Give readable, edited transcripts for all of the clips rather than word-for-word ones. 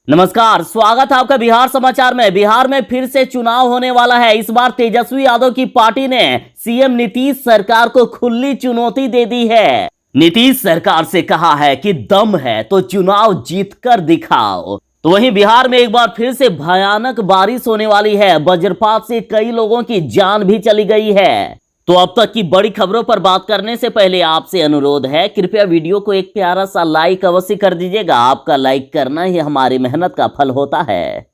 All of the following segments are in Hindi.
नमस्कार, स्वागत है आपका बिहार समाचार में। बिहार में फिर से चुनाव होने वाला है। इस बार तेजस्वी यादव की पार्टी ने सीएम नीतीश सरकार को खुली चुनौती दे दी है। नीतीश सरकार से कहा है कि दम है तो चुनाव जीतकर दिखाओ। तो वहीं बिहार में एक बार फिर से भयानक बारिश होने वाली है। वज्रपात से कई लोगों की जान भी चली गई है। तो अब तक की बड़ी खबरों पर बात करने से पहले आपसे अनुरोध है, कृपया वीडियो को एक प्यारा सा लाइक अवश्य कर दीजिएगा। आपका लाइक करना ही हमारी मेहनत का फल होता है।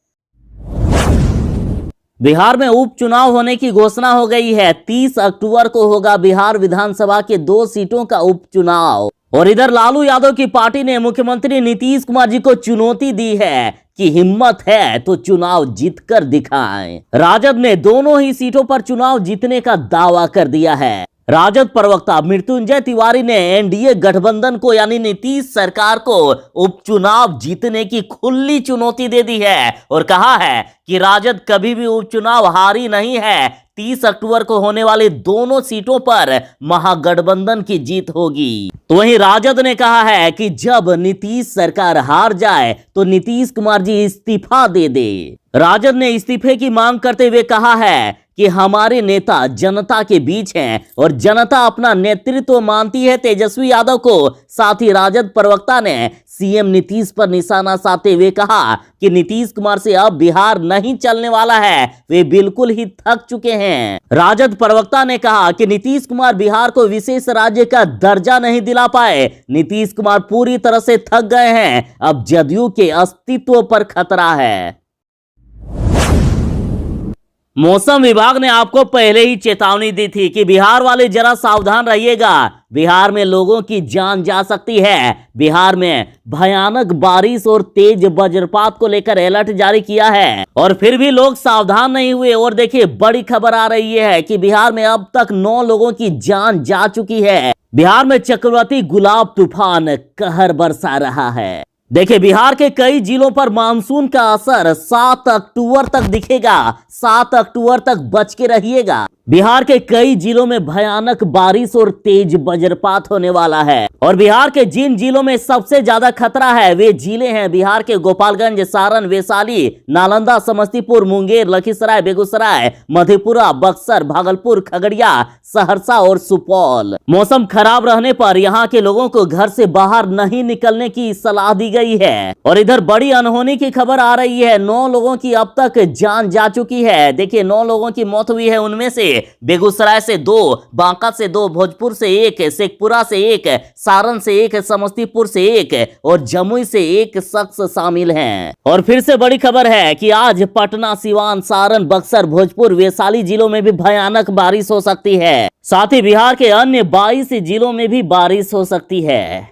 बिहार में उपचुनाव होने की घोषणा हो गई है। 30 अक्टूबर को होगा बिहार विधानसभा के 2 सीटों का उपचुनाव। और इधर लालू यादव की पार्टी ने मुख्यमंत्री नीतीश कुमार जी को चुनौती दी है कि हिम्मत है तो चुनाव जीतकर दिखाएं। राजद ने दोनों ही सीटों पर चुनाव जीतने का दावा कर दिया है। राजद प्रवक्ता मृत्युंजय तिवारी ने एनडीए गठबंधन को यानी नीतीश सरकार को उपचुनाव जीतने की खुली चुनौती दे दी है और कहा है कि राजद कभी भी उपचुनाव हारी नहीं है। 30 अक्टूबर को होने वाली दोनों सीटों पर महागठबंधन की जीत होगी। तो वहीं राजद ने कहा है कि जब नीतीश सरकार हार जाए तो नीतीश कुमार जी इस्तीफा दे दे। राजद ने इस्तीफे की मांग करते हुए कहा है कि हमारे नेता जनता के बीच हैं और जनता अपना नेतृत्व मानती है तेजस्वी यादव को। साथ ही राजद प्रवक्ता ने सीएम नीतीश पर निशाना साधते हुए कहा कि नीतीश कुमार से अब बिहार नहीं चलने वाला है, वे बिल्कुल ही थक चुके हैं। राजद प्रवक्ता ने कहा कि नीतीश कुमार बिहार को विशेष राज्य का दर्जा नहीं दिला पाए। नीतीश कुमार पूरी तरह से थक गए हैं, अब जदयू के अस्तित्व पर खतरा है। मौसम विभाग ने आपको पहले ही चेतावनी दी थी कि बिहार वाले जरा सावधान रहिएगा, बिहार में लोगों की जान जा सकती है। बिहार में भयानक बारिश और तेज वज्रपात को लेकर अलर्ट जारी किया है और फिर भी लोग सावधान नहीं हुए। और देखिए, बड़ी खबर आ रही है कि बिहार में अब तक 9 लोगों की जान जा चुकी है। बिहार में चक्रवाती गुलाब तूफान कहर बरसा रहा है। देखिए, बिहार के कई जिलों पर मानसून का असर 7 अक्टूबर तक दिखेगा। 7 अक्टूबर तक बच के रहिएगा। बिहार के कई जिलों में भयानक बारिश और तेज वज्रपात होने वाला है। और बिहार के जिन जिलों में सबसे ज्यादा खतरा है वे जिले हैं बिहार के गोपालगंज, सारण, वैशाली, नालंदा, समस्तीपुर, मुंगेर, लखीसराय, बेगूसराय, मधेपुरा, बक्सर, भागलपुर, खगड़िया, सहरसा और सुपौल। मौसम खराब रहने पर यहाँ के लोगों को घर से बाहर नहीं निकलने की सलाह दी गई है। और इधर बड़ी अनहोनी की खबर आ रही है। 9 लोगों की अब तक जान जा चुकी है। देखिए, 9 लोगों की मौत हुई है। उनमें से बेगूसराय से 2, बांका से 2, भोजपुर से 1, शेखपुरा से 1, सारण से 1, समस्तीपुर से 1 और जमुई से 1 शख्स शामिल हैं। और फिर से बड़ी खबर है कि आज पटना, सिवान, सारण, बक्सर, भोजपुर, वैशाली जिलों में भी भयानक बारिश हो सकती है। साथ ही बिहार के अन्य 22 जिलों में भी बारिश हो सकती है।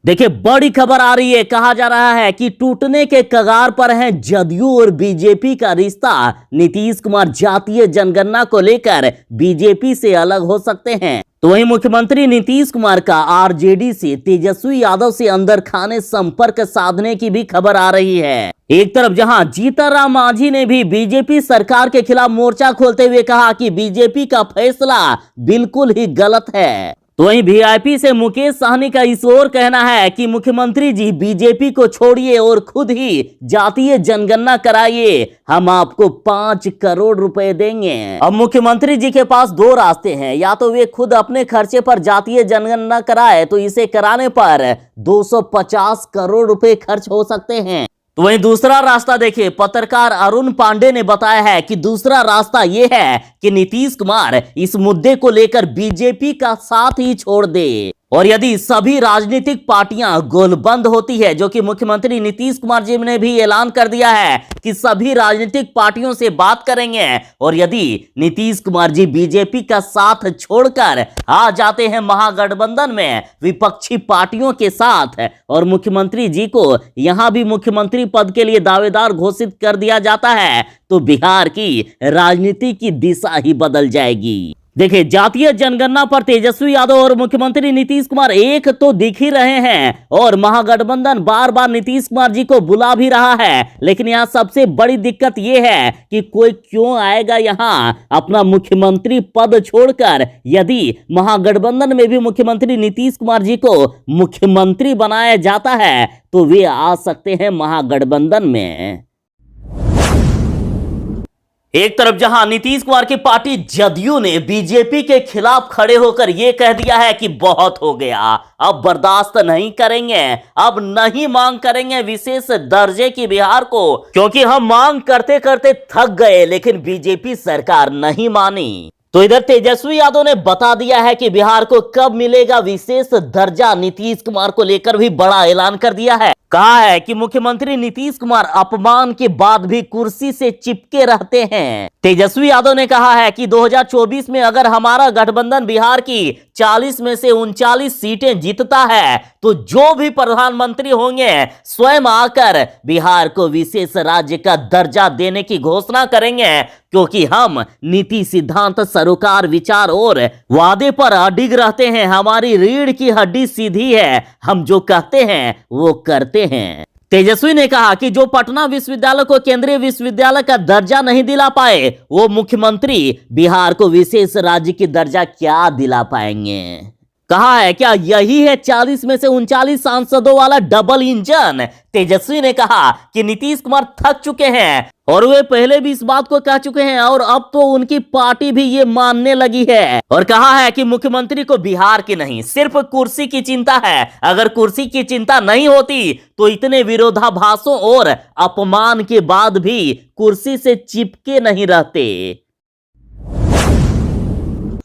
देखिए, बड़ी खबर आ रही है। कहा जा रहा है कि टूटने के कगार पर है जदयू और बीजेपी का रिश्ता। नीतीश कुमार जातीय जनगणना को लेकर बीजेपी से अलग हो सकते हैं। तो वहीं मुख्यमंत्री नीतीश कुमार का आरजेडी से तेजस्वी यादव से अंदर खाने संपर्क साधने की भी खबर आ रही है। एक तरफ जहां जीतनराम मांझी ने भी बीजेपी सरकार के खिलाफ मोर्चा खोलते हुए कहा कि बीजेपी का फैसला बिल्कुल ही गलत है, तो वहीं वीआईपी से मुकेश सहनी का इस ओर कहना है कि मुख्यमंत्री जी बीजेपी को छोड़िए और खुद ही जातीय जनगणना कराइए, हम आपको 5 करोड़ रुपए देंगे। अब मुख्यमंत्री जी के पास 2 रास्ते हैं, या तो वे खुद अपने खर्चे पर जातीय जनगणना कराए तो इसे कराने पर 250 करोड़ रुपए खर्च हो सकते हैं। तो वहीं दूसरा रास्ता देखिए, पत्रकार अरुण पांडे ने बताया है कि दूसरा रास्ता यह है कि नीतीश कुमार इस मुद्दे को लेकर बीजेपी का साथ ही छोड़ दे। और यदि सभी राजनीतिक पार्टियां गोलबंद होती है, जो कि मुख्यमंत्री नीतीश कुमार जी ने भी ऐलान कर दिया है कि सभी राजनीतिक पार्टियों से बात करेंगे, और यदि नीतीश कुमार जी बीजेपी का साथ छोड़कर आ जाते हैं महागठबंधन में विपक्षी पार्टियों के साथ और मुख्यमंत्री जी को यहां भी मुख्यमंत्री पद के लिए दावेदार घोषित कर दिया जाता है, तो बिहार की राजनीति की दिशा ही बदल जाएगी। देखिए, जातीय जनगणना पर तेजस्वी यादव और मुख्यमंत्री नीतीश कुमार एक तो दिख ही रहे हैं और महागठबंधन बार बार नीतीश कुमार जी को बुला भी रहा है, लेकिन यहाँ सबसे बड़ी दिक्कत यह है कि कोई क्यों आएगा यहाँ अपना मुख्यमंत्री पद छोड़कर। यदि महागठबंधन में भी मुख्यमंत्री नीतीश कुमार जी को मुख्यमंत्री बनाया जाता है तो वे आ सकते हैं महागठबंधन में। एक तरफ जहां नीतीश कुमार की पार्टी जदयू ने बीजेपी के खिलाफ खड़े होकर यह कह दिया है कि बहुत हो गया, अब बर्दाश्त नहीं करेंगे, अब नहीं मांग करेंगे विशेष दर्जे की बिहार को, क्योंकि हम मांग करते करते थक गए, लेकिन बीजेपी सरकार नहीं मानी। तो इधर तेजस्वी यादव ने बता दिया है कि बिहार को कब मिलेगा विशेष दर्जा। नीतीश कुमार को लेकर भी बड़ा ऐलान कर दिया है। कहा है कि मुख्यमंत्री नीतीश कुमार अपमान के बाद भी कुर्सी से चिपके रहते हैं। तेजस्वी यादव ने कहा है कि 2024 में अगर हमारा गठबंधन बिहार की 40 में से 39 सीटें जीतता है तो जो भी प्रधानमंत्री होंगे स्वयं आकर बिहार को विशेष राज्य का दर्जा देने की घोषणा करेंगे, क्योंकि हम नीति, सिद्धांत, सरोकार, विचार और वादे पर अडिग रहते हैं। हमारी रीढ़ की हड्डी सीधी है, हम जो कहते हैं वो करते हैं। तेजस्वी ने कहा कि जो पटना विश्वविद्यालय को केंद्रीय विश्वविद्यालय का दर्जा नहीं दिला पाए, वो मुख्यमंत्री बिहार को विशेष राज्य की दर्जा क्या दिला पाएंगे। कहा है क्या यही है 40 में से 39 सांसदों वाला डबल इंजन। तेजस्वी ने कहा कि नीतीश कुमार थक चुके हैं और वे पहले भी इस बात को कह चुके हैं और अब तो उनकी पार्टी भी ये मानने लगी है, और कहा है कि मुख्यमंत्री को बिहार की नहीं सिर्फ कुर्सी की चिंता है। अगर कुर्सी की चिंता नहीं होती तो इतने विरोधाभासों और अपमान के बाद भी कुर्सी से चिपके नहीं रहते।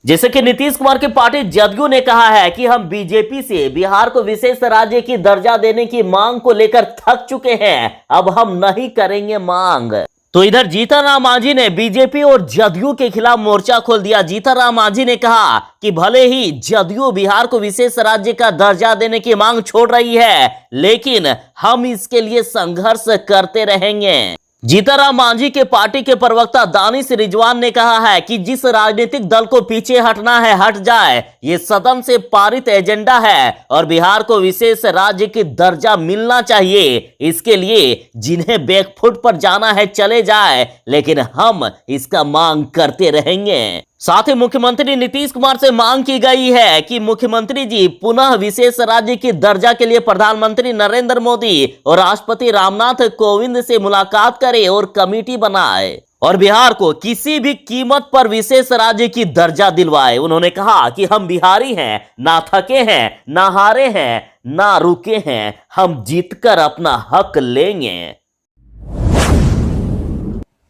जैसे कि नीतीश कुमार की पार्टी जदयू ने कहा है कि हम बीजेपी से बिहार को विशेष राज्य की दर्जा देने की मांग को लेकर थक चुके हैं, अब हम नहीं करेंगे मांग। तो इधर जीतन राम मांझी ने बीजेपी और जदयू के खिलाफ मोर्चा खोल दिया। जीतन राम मांझी ने कहा कि भले ही जदयू बिहार को विशेष राज्य का दर्जा देने की मांग छोड़ रही है, लेकिन हम इसके लिए संघर्ष करते रहेंगे। जीतन राम मांझी के पार्टी के प्रवक्ता दानिश रिजवान ने कहा है कि जिस राजनीतिक दल को पीछे हटना है हट जाए, ये सदन से पारित एजेंडा है और बिहार को विशेष राज्य की दर्जा मिलना चाहिए। इसके लिए जिन्हें बैकफुट पर जाना है चले जाए, लेकिन हम इसका मांग करते रहेंगे। साथ ही मुख्यमंत्री नीतीश कुमार से मांग की गई है कि मुख्यमंत्री जी पुनः विशेष राज्य की दर्जा के लिए प्रधानमंत्री नरेंद्र मोदी और राष्ट्रपति रामनाथ कोविंद से मुलाकात करें और कमेटी बनाए और बिहार को किसी भी कीमत पर विशेष राज्य की दर्जा दिलवाए। उन्होंने कहा कि हम बिहारी हैं, ना थके हैं, ना हारे हैं, ना रुके हैं, हम जीतकर अपना हक लेंगे।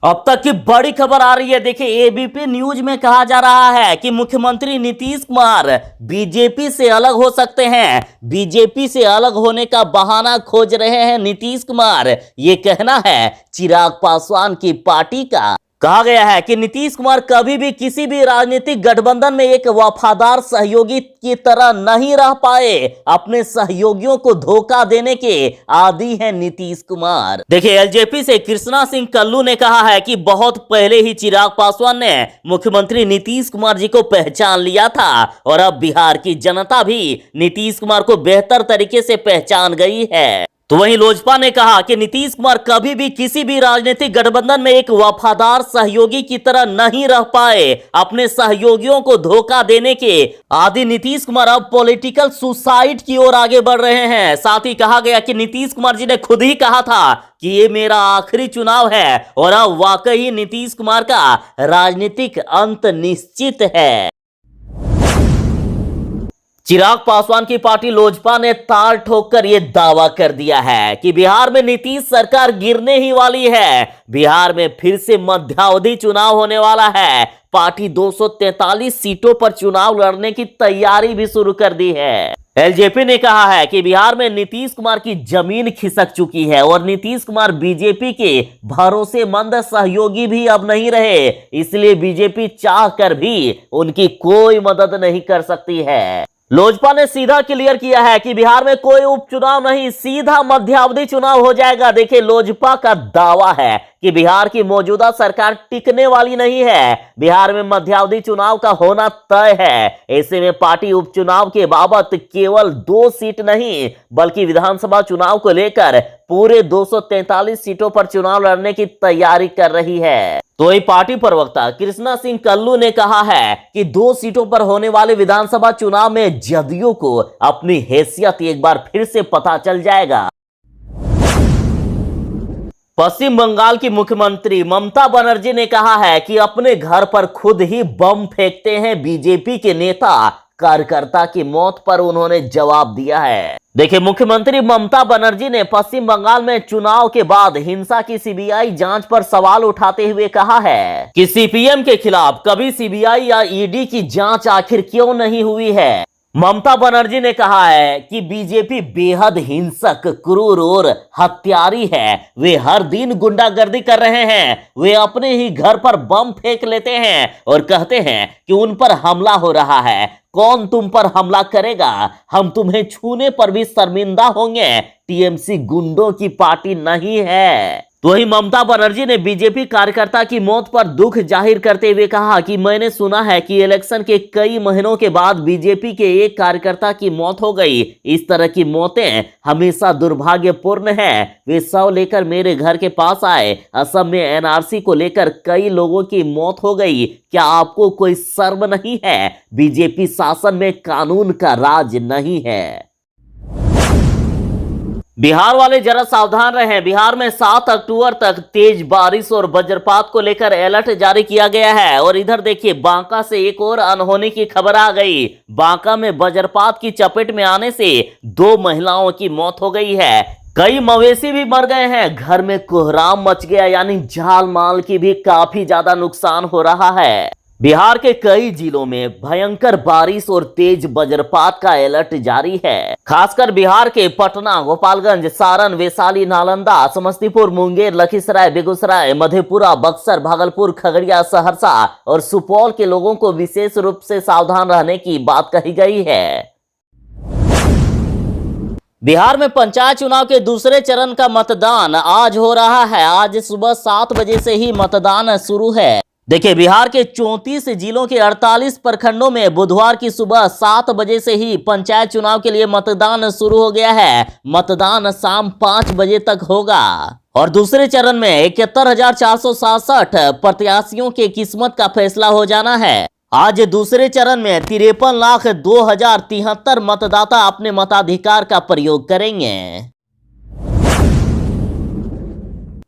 अब तक की बड़ी खबर आ रही है। देखिए, एबीपी न्यूज में कहा जा रहा है कि मुख्यमंत्री नीतीश कुमार बीजेपी से अलग हो सकते हैं। बीजेपी से अलग होने का बहाना खोज रहे हैं नीतीश कुमार, ये कहना है चिराग पासवान की पार्टी का। कहा गया है कि नीतीश कुमार कभी भी किसी भी राजनीतिक गठबंधन में एक वफादार सहयोगी की तरह नहीं रह पाए। अपने सहयोगियों को धोखा देने के आदी हैं नीतीश कुमार। देखिए, एलजेपी से कृष्णा सिंह कल्लू ने कहा है कि बहुत पहले ही चिराग पासवान ने मुख्यमंत्री नीतीश कुमार जी को पहचान लिया था और अब बिहार की जनता भी नीतीश कुमार को बेहतर तरीके से पहचान गई है। तो वहीं लोजपा ने कहा कि नीतीश कुमार कभी भी किसी भी राजनीतिक गठबंधन में एक वफादार सहयोगी की तरह नहीं रह पाए। अपने सहयोगियों को धोखा देने के आदि नीतीश कुमार अब पॉलिटिकल सुसाइड की ओर आगे बढ़ रहे हैं। साथ ही कहा गया कि नीतीश कुमार जी ने खुद ही कहा था कि ये मेरा आखिरी चुनाव है और अब वाकई नीतीश कुमार का राजनीतिक अंत निश्चित है। चिराग पासवान की पार्टी लोजपा ने ताल ठोककर यह दावा कर दिया है कि बिहार में नीतीश सरकार गिरने ही वाली है। बिहार में फिर से मध्यावधि चुनाव होने वाला है। पार्टी 243 सीटों पर चुनाव लड़ने की तैयारी भी शुरू कर दी है। एलजेपी ने कहा है कि बिहार में नीतीश कुमार की जमीन खिसक चुकी है और नीतीश कुमार बीजेपी के भरोसेमंद सहयोगी भी अब नहीं रहे, इसलिए बीजेपी चाहकर भी उनकी कोई मदद नहीं कर सकती है। लोजपा ने सीधा क्लियर किया है कि बिहार में कोई उपचुनाव नहीं, सीधा मध्यावधि चुनाव हो जाएगा। देखिए, लोजपा का दावा है कि बिहार की मौजूदा सरकार टिकने वाली नहीं है। बिहार में मध्यावधि चुनाव का होना तय है। ऐसे में पार्टी उपचुनाव के बाबत केवल 2 सीट नहीं बल्कि विधानसभा चुनाव को लेकर पूरे 243 सीटों पर चुनाव लड़ने की तैयारी कर रही है। तो ये पार्टी प्रवक्ता कृष्णा सिंह कल्लू ने कहा है कि 2 सीटों पर होने वाले विधानसभा चुनाव में जदयू को अपनी हैसियत एक बार फिर से पता चल जाएगा। पश्चिम बंगाल की मुख्यमंत्री ममता बनर्जी ने कहा है कि अपने घर पर खुद ही बम फेंकते हैं बीजेपी के नेता। कार्यकर्ता की मौत पर उन्होंने जवाब दिया है। देखिए, मुख्यमंत्री ममता बनर्जी ने पश्चिम बंगाल में चुनाव के बाद हिंसा की सीबीआई जांच पर सवाल उठाते हुए कहा है कि सीपीएम के खिलाफ कभी सीबीआई या ईडी की जांच आखिर क्यों नहीं हुई है। ममता बनर्जी ने कहा है कि बीजेपी बेहद हिंसक, क्रूर और हत्यारी है। वे हर दिन गुंडागर्दी कर रहे हैं। वे अपने ही घर पर बम फेंक लेते हैं और कहते हैं कि उन पर हमला हो रहा है। कौन तुम पर हमला करेगा? हम तुम्हें छूने पर भी शर्मिंदा होंगे। टीएमसी गुंडों की पार्टी नहीं है। तो वही ममता बनर्जी ने बीजेपी कार्यकर्ता की मौत पर दुख जाहिर करते हुए कहा कि मैंने सुना है कि इलेक्शन के कई महीनों के बाद बीजेपी के एक कार्यकर्ता की मौत हो गई। इस तरह की मौतें हमेशा दुर्भाग्यपूर्ण हैं। वे शव लेकर मेरे घर के पास आए। असम में एनआरसी को लेकर कई लोगों की मौत हो गई। क्या आपको कोई शर्म नहीं है? बीजेपी शासन में कानून का राज नहीं है। बिहार वाले जरा सावधान रहें। बिहार में 7 अक्टूबर तक तेज बारिश और वज्रपात को लेकर अलर्ट जारी किया गया है। और इधर देखिए, बांका से एक और अनहोनी की खबर आ गई। बांका में वज्रपात की चपेट में आने से 2 महिलाओं की मौत हो गई है। कई मवेशी भी मर गए हैं। घर में कोहराम मच गया, यानी जान माल की भी काफी ज्यादा नुकसान हो रहा है। बिहार के कई जिलों में भयंकर बारिश और तेज वज्रपात का अलर्ट जारी है। खासकर बिहार के पटना, गोपालगंज, सारण, वैशाली, नालंदा, समस्तीपुर, मुंगेर, लखीसराय, बेगूसराय, मधेपुरा, बक्सर, भागलपुर, खगड़िया, सहरसा और सुपौल के लोगों को विशेष रूप से सावधान रहने की बात कही गई है। बिहार में पंचायत चुनाव के दूसरे चरण का मतदान आज हो रहा है। आज सुबह 7 बजे से ही मतदान शुरू है। देखिए, बिहार के 34 जिलों के 48 प्रखंडों में बुधवार की सुबह 7 बजे से ही पंचायत चुनाव के लिए मतदान शुरू हो गया है। मतदान शाम 5 बजे तक होगा और दूसरे चरण में 71,467 प्रत्याशियों के किस्मत का फैसला हो जाना है। आज दूसरे चरण में 53,02,073 मतदाता अपने मताधिकार का प्रयोग करेंगे।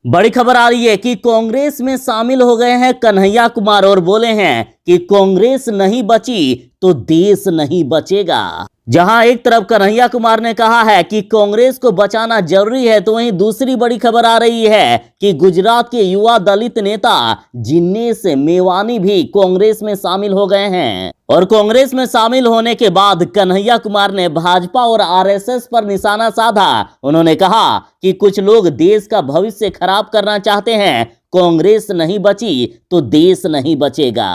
बड़ी खबर आ रही है कि कांग्रेस में शामिल हो गए हैं कन्हैया कुमार और बोले हैं कि कांग्रेस नहीं बची तो देश नहीं बचेगा। जहां एक तरफ कन्हैया कुमार ने कहा है कि कांग्रेस को बचाना जरूरी है, तो वहीं दूसरी बड़ी खबर आ रही है कि गुजरात के युवा दलित नेता जिग्नेश मेवानी भी कांग्रेस में शामिल हो गए हैं। और कांग्रेस में शामिल होने के बाद कन्हैया कुमार ने भाजपा और आरएसएस पर निशाना साधा। उन्होंने कहा कि कुछ लोग देश का भविष्य खराब करना चाहते हैं। कांग्रेस नहीं बची तो देश नहीं बचेगा।